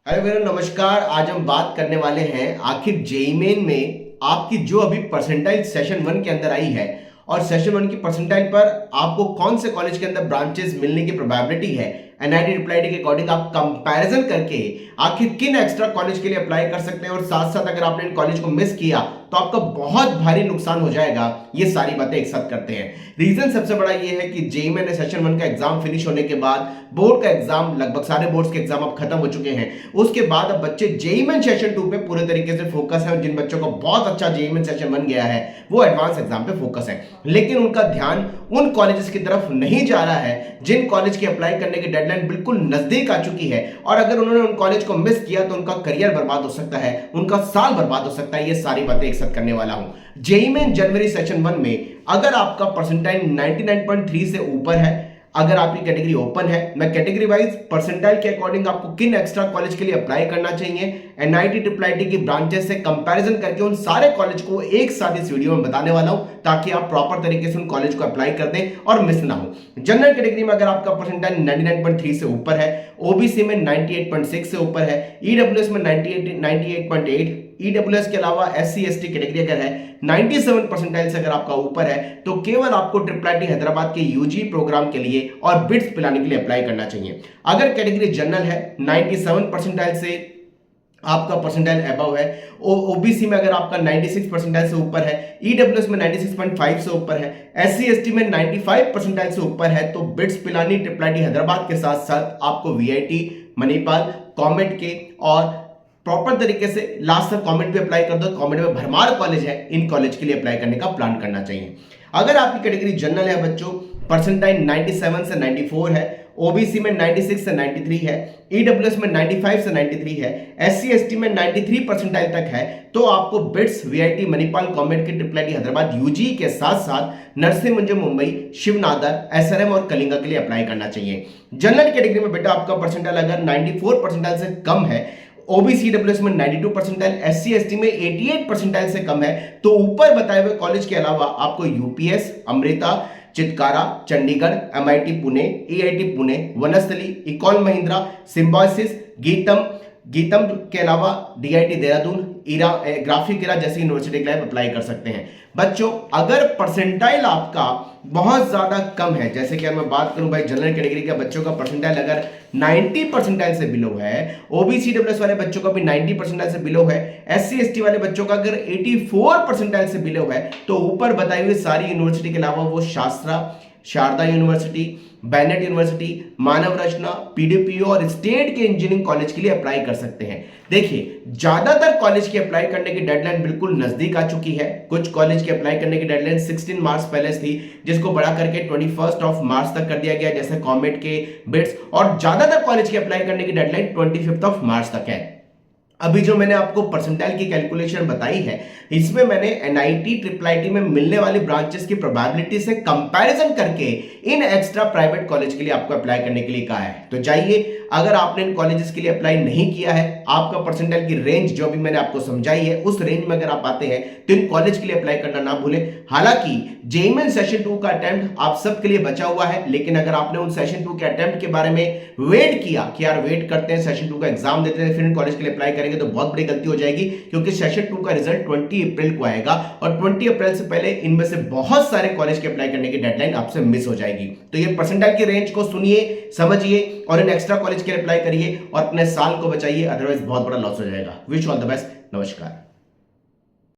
हाय मेरा नमस्कार। आज हम बात करने वाले हैं आखिर जेईई मेन में आपकी जो अभी परसेंटाइल सेशन वन के अंदर आई है और सेशन वन की परसेंटाइल पर आपको कौन से कॉलेज के अंदर ब्रांचेस मिलने की प्रोबेबिलिटी है। एनआईटी रिप्लाई डी के अकॉर्डिंग आप कंपैरिजन करके आखिर किन एक्स्ट्रा कॉलेज के लिए अप्लाई कर सकते हैं और साथ साथ अगर आपने इन कॉलेज को मिस किया तो आपका बहुत भारी नुकसान हो जाएगा। ये सारी बातें एक साथ करते हैं। रीजन सबसे बड़ा ये है कि जेईई में सेशन वन का एग्जाम फिनिश होने के बाद बोर्ड का एग्जाम, लगभग सारे बोर्ड्स के एग्जाम अब खत्म हो चुके हैं। उसके बाद अब बच्चे जेईई में सेशन टू पे पूरे तरीके से फोकस है और जिन बच्चों को बहुत अच्छा जेईई में सेशन वन गया है वो एडवांस एग्जाम पे फोकस है, लेकिन उनका ध्यान उन कॉलेजेस की तरफ नहीं जा रहा है जिन कॉलेज की अप्लाई करने की डेडलाइन बिल्कुल नजदीक आ चुकी है। और अगर उन्होंने उन कॉलेज को मिस किया तो उनका करियर बर्बाद हो सकता है, उनका साल बर्बाद हो सकता है। ये सारी बातें एक साथ करने वाला हूं। जेईई में जनवरी सेशन वन में अगर आपका परसेंटाइल 99.3 से ऊपर है, अगर आपकी कैटेगरी ओपन है, मैं कैटेगरी वाइज परसेंटाइल के अकॉर्डिंग आपको किन एक्स्ट्रा कॉलेज के लिए अप्लाई करना चाहिए एनआईटी ट्रिपल आईटी की ब्रांचेस से कंपैरिजन करके उन सारे कॉलेज को एक साथ इस वीडियो में बताने वाला हूं ताकि आप प्रॉपर तरीके से उन कॉलेज को अप्लाई कर दें और मिस ना हो। जनरल कैटेगरी में अगर आपका परसेंटाइल 99.3 से ऊपर है, ओबीसी में 98.6 से ऊपर है, ईडब्ल्यूएस में 98.8, ईडब्ल्यूएस के अलावा एससी एसटी कैटेगरी अगर है 97 परसेंटाइल से अगर आपका ऊपर है तो केवल आपको ट्रिपल आईटी हैदराबाद के यूजी प्रोग्राम के लिए और बिट्स पिलाने के लिए अप्लाई करना चाहिए। अगर कैटेगरी जनरल है 97 परसेंटाइल से आपका परसेंटाइल अबव है, ओबीसी में अगर आपका 96 परसेंटाइल से ऊपर है, ईडब्ल्यूएस में 96.5 से ऊपर है, एससी एसटी में 95 परसेंटाइल से ऊपर है तो bits Pilani triple IT Hyderabad के साथ साथ आपको वीआईटी, मणिपाल, कॉमेट के और प्रॉपर तरीके से लास्ट तक कमेंट पे अप्लाई कर दो। कमेंट में भरमार कॉलेज है, इन कॉलेज के लिए अप्लाई करने का प्लान करना चाहिए। अगर आपकी कैटेगरी जनरल है बच्चों, परसेंटाइल 97 से 94 है, ओबीसी में 96 से 93 है, ईडब्ल्यूएस में 95 से 93 है, एससी एसटी में 93 परसेंटाइल तक है तो आपको बिट्स, वीआईटी, मणिपाल, कॉमेट के ट्रिपल आईटी हैदराबाद यूजी के साथ साथ नरसिंह मंजू मुंबई, शिवनादर, एसआरएम और कलिंगा के लिए अप्लाई करना चाहिए। जनरल कैटेगरी में बेटा आपका परसेंटाइल अगर 94 परसेंटाइल से कम है, ओबीसी डब्ल्यूएस में 92 परसेंटाइल, एससी एसटी में 88 परसेंटाइल से कम है तो ऊपर बताए हुए कॉलेज के अलावा आपको UPS, Amrita, Chitkara, Chandigarh, MIT Pune, AIT Pune, Vanasthali, इकॉन महिंद्रा, सिम्बायोसिस, गीतम के अलावा डीआईटी देहरादून, ग्राफिक इरा जैसी यूनिवर्सिटी के लिए अप्लाई कर सकते हैं। बच्चों अगर परसेंटाइल आपका बहुत ज्यादा कम है, जैसे कि मैं बात करूं भाई जनरल कैटेगरी के बच्चों का परसेंटाइल अगर 90 परसेंटाइल से बिलो है, ओबीसी डब्ल्यूएस वाले बच्चों का भी 90 परसेंटाइल से बिलो है, एससी एसटी वाले बच्चों का अगर 84 परसेंटाइल से बिलो है तो ऊपर बताई हुई सारी यूनिवर्सिटी के अलावा वो शारदा यूनिवर्सिटी, बैनेट यूनिवर्सिटी, मानव रचना, पीडीपीयू और स्टेट के इंजीनियरिंग कॉलेज के लिए अप्लाई कर सकते हैं। देखिए ज्यादातर कॉलेज की अप्लाई करने की डेडलाइन बिल्कुल नजदीक आ चुकी है। कुछ कॉलेज की अप्लाई करने की डेडलाइन 16 मार्च पहले थी जिसको बढ़ा करके 21 मार्च तक कर दिया गया, जैसे कॉमेट के, बिट्स, और ज्यादातर कॉलेज की अप्लाई करने की डेडलाइन 25 मार्च तक है। अभी जो मैंने आपको परसेंटाइल की कैलकुलेशन बताई है इसमें मैंने एनआईटी ट्रिपल आईटी में मिलने वाली ब्रांचेस की प्रोबेबिलिटी से कंपैरिजन करके इन एक्स्ट्रा प्राइवेट कॉलेज के लिए आपको अप्लाई करने के लिए कहा है। तो जाइए, अगर आपने इन कॉलेजेस के लिए अप्लाई नहीं किया है, आपका परसेंटाइल की रेंज जो भी मैंने आपको समझाई है उस रेंज में अगर आप आते हैं तो इन कॉलेज के लिए अप्लाई करना ना भूलें। हालांकि जेईई मेन सेशन 2 का अटेम्प्ट आप सबके लिए बचा हुआ है, लेकिन अगर आपने उन सेशन 2 के अटेम्प्ट के बारे में वेट किया कि यार वेट करते हैं, सेशन 2 का एग्जाम देते हैं फिर इन कॉलेज के लिए अप्लाई करेंगे, तो बहुत बड़ी गलती हो जाएगी क्योंकि सेशन 2 का रिजल्ट 20 अप्रैल को आएगा और 20 अप्रैल से पहले इनमें से बहुत सारे कॉलेज के अप्लाई करने की डेडलाइन आपसे मिस हो जाएगी। तो ये परसेंटाइल की रेंज को सुनिए, समझिए और इन एक्स्ट्रा कॉलेज के लिए अप्लाई करिए और अपने साल को बचाइए, अदरवाइज बहुत बड़ा लॉस हो जाएगा। Wish all the best. नमस्कार।